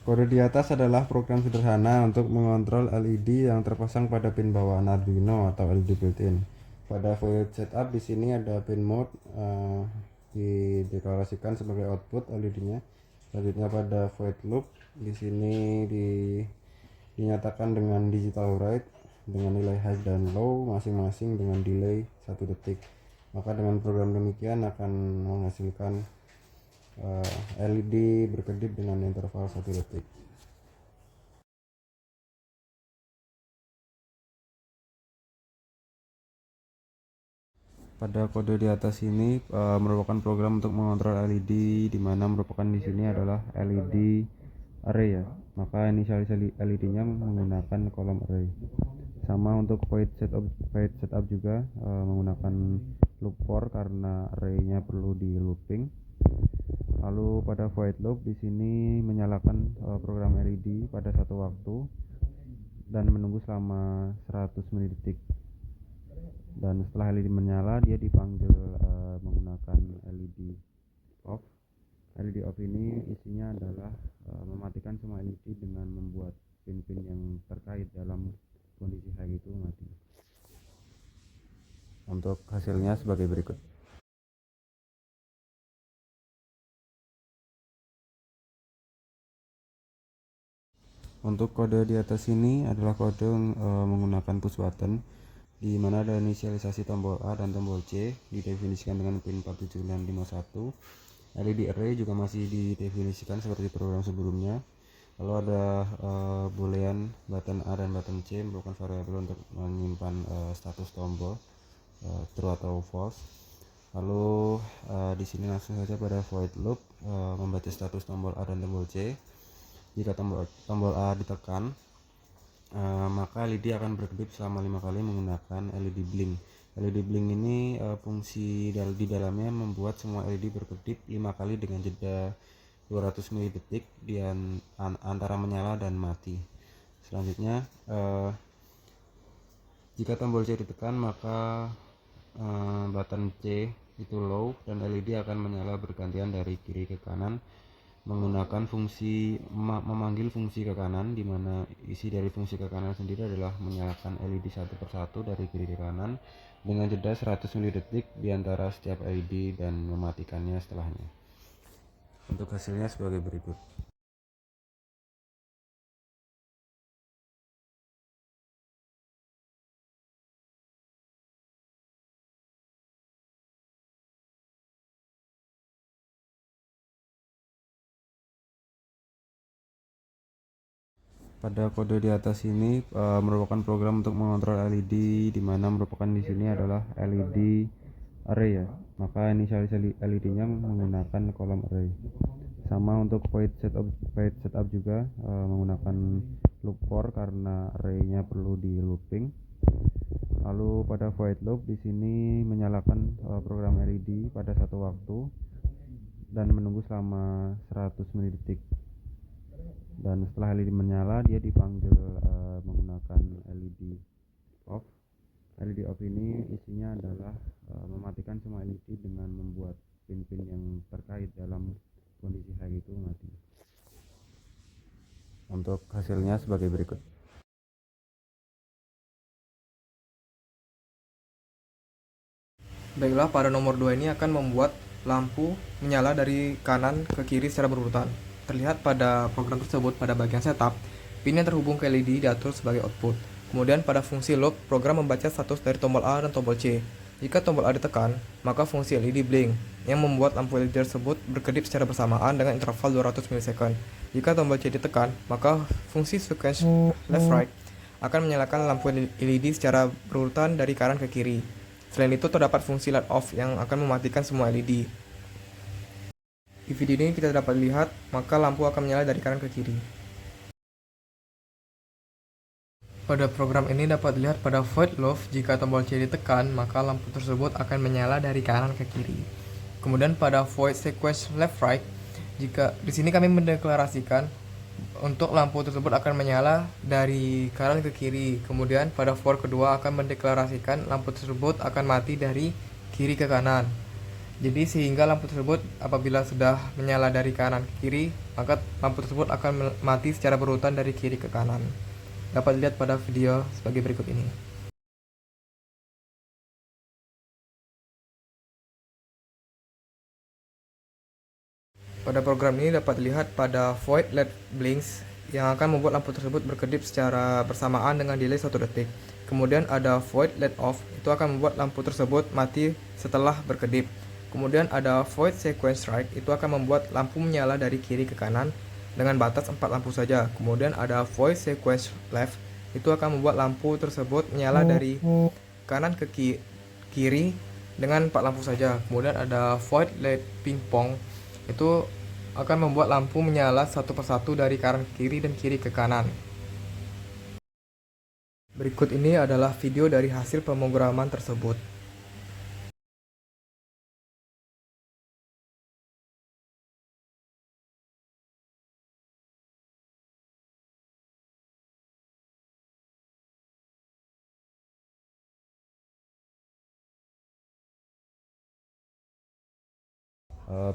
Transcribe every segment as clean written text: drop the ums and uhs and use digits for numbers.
Kode di atas adalah program sederhana untuk mengontrol LED yang terpasang pada pin bawaan Arduino atau LED built-in. Pada void setup di sini ada pin mode dideklarasikan sebagai output LED-nya. Selanjutnya pada void loop di sini dinyatakan dengan digital write dengan nilai high dan low masing-masing dengan delay 1 detik. Maka dengan program demikian akan menghasilkan LED berkedip dengan interval 1 detik. Pada kode di atas ini merupakan program untuk mengontrol LED, di mana merupakan di sini adalah LED array ya. Maka inisialisasi LED-nya menggunakan kolom array. Sama untuk void setup juga menggunakan loop for karena array-nya perlu di looping. Lalu pada void loop di sini menyalakan program LED pada satu waktu dan menunggu selama 100 mili-detik. Dan setelah LED menyala dia dipanggil menggunakan LED off. LED off ini isinya adalah mematikan semua LED dengan membuat pin-pin yang terkait dalam kondisi high itu mati. Untuk hasilnya sebagai berikut. Untuk kode di atas ini adalah kode menggunakan push button, di mana ada inisialisasi tombol A dan tombol C didefinisikan dengan pin 47951. LED array juga masih didefinisikan seperti program sebelumnya. Lalu ada boolean button A dan button C merupakan variabel untuk menyimpan status tombol true atau false. Lalu di sini langsung saja pada void loop membaca status tombol A dan tombol C. Jika tombol A ditekan, maka LED akan berkedip selama 5 kali menggunakan LED blink. LED blink ini fungsi di dalamnya membuat semua LED berkedip 5 kali dengan jeda 200 mili detik antara menyala dan mati. Selanjutnya jika tombol C ditekan, maka button C itu low dan LED akan menyala bergantian dari kiri ke kanan menggunakan fungsi memanggil fungsi ke kanan, di mana isi dari fungsi ke kanan sendiri adalah menyalakan LED satu persatu dari kiri ke kanan dengan jeda 100 mili detik di antara setiap LED dan mematikannya setelahnya. Untuk hasilnya sebagai berikut. Pada kode di atas ini merupakan program untuk mengontrol LED, di mana merupakan di sini adalah LED array ya. Maka inisialisasi LED-nya menggunakan kolom array. Sama untuk void setup juga menggunakan loop for karena array-nya perlu di looping. Lalu pada void loop di sini menyalakan program LED pada satu waktu dan menunggu selama 100 mili detik. Dan setelah LED menyala dia dipanggil menggunakan LED off. LED off ini isinya adalah mematikan semua LED dengan membuat pin-pin yang terkait dalam kondisi high itu mati. Untuk hasilnya sebagai berikut. Baiklah, pada nomor 2 ini akan membuat lampu menyala dari kanan ke kiri secara berurutan. Terlihat pada program tersebut pada bagian setup, pin yang terhubung ke LED diatur sebagai output. Kemudian pada fungsi loop, program membaca status dari tombol A dan tombol C. Jika tombol A ditekan, maka fungsi LED blink yang membuat lampu LED tersebut berkedip secara bersamaan dengan interval 200 ms. Jika tombol C ditekan, maka fungsi sequence left right akan menyalakan lampu LED secara berurutan dari kanan ke kiri. Selain itu terdapat fungsi light off yang akan mematikan semua LED. Di video ini kita dapat lihat maka lampu akan menyala dari kanan ke kiri. Pada program ini dapat dilihat pada void loop jika tombol C ditekan maka lampu tersebut akan menyala dari kanan ke kiri. Kemudian pada void sequence left right, jika di sini kami mendeklarasikan untuk lampu tersebut akan menyala dari kanan ke kiri. Kemudian pada for kedua akan mendeklarasikan lampu tersebut akan mati dari kiri ke kanan. Jadi sehingga lampu tersebut apabila sudah menyala dari kanan ke kiri, maka lampu tersebut akan mati secara berurutan dari kiri ke kanan. Dapat dilihat pada video sebagai berikut ini. Pada program ini dapat dilihat pada void LED blinks yang akan membuat lampu tersebut berkedip secara bersamaan dengan delay 1 detik. Kemudian ada void LED off, itu akan membuat lampu tersebut mati setelah berkedip. Kemudian ada void sequence right, itu akan membuat lampu menyala dari kiri ke kanan dengan batas 4 lampu saja. Kemudian ada void sequence left, itu akan membuat lampu tersebut menyala dari kanan ke kiri dengan 4 lampu saja. Kemudian ada void LED pingpong, itu akan membuat lampu menyala satu persatu dari kanan ke kiri dan kiri ke kanan. Berikut ini adalah video dari hasil pemrograman tersebut.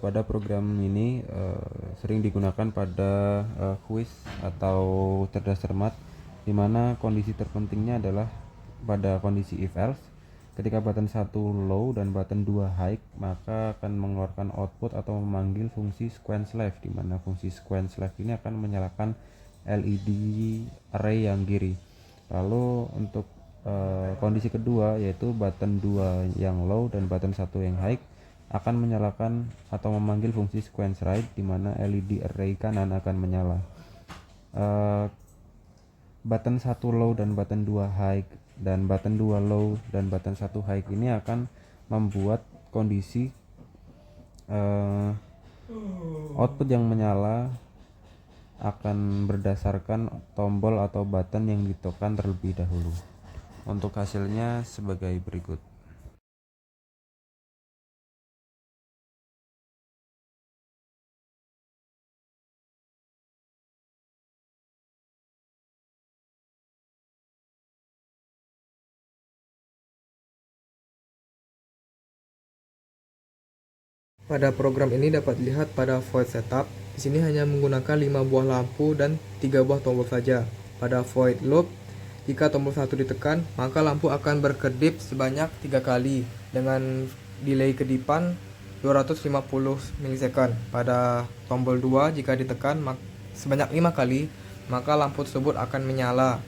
Pada program ini sering digunakan pada quiz atau cerdas cermat, di mana kondisi terpentingnya adalah pada kondisi if else. Ketika button 1 low dan button 2 high, maka akan mengeluarkan output atau memanggil fungsi sequence left, di mana fungsi sequence left ini akan menyalakan LED array yang kiri. Lalu untuk kondisi kedua, yaitu button 2 yang low dan button 1 yang high, akan menyalakan atau memanggil fungsi sequence right, di mana LED array kanan akan menyala. Button 1 low dan button 2 high dan button 2 low dan button 1 high ini akan membuat kondisi output yang menyala akan berdasarkan tombol atau button yang ditekan terlebih dahulu. Untuk hasilnya sebagai berikut. Pada program ini dapat dilihat pada void setup. Di sini hanya menggunakan 5 buah lampu dan 3 buah tombol saja. Pada void loop, jika tombol 1 ditekan, maka lampu akan berkedip sebanyak 3 kali dengan delay kedipan 250 milisecond. Pada tombol 2 jika ditekan sebanyak 5 kali, maka lampu tersebut akan menyala.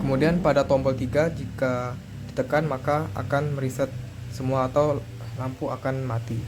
Kemudian pada tombol 3 jika ditekan maka akan mereset semua atau lampu akan mati.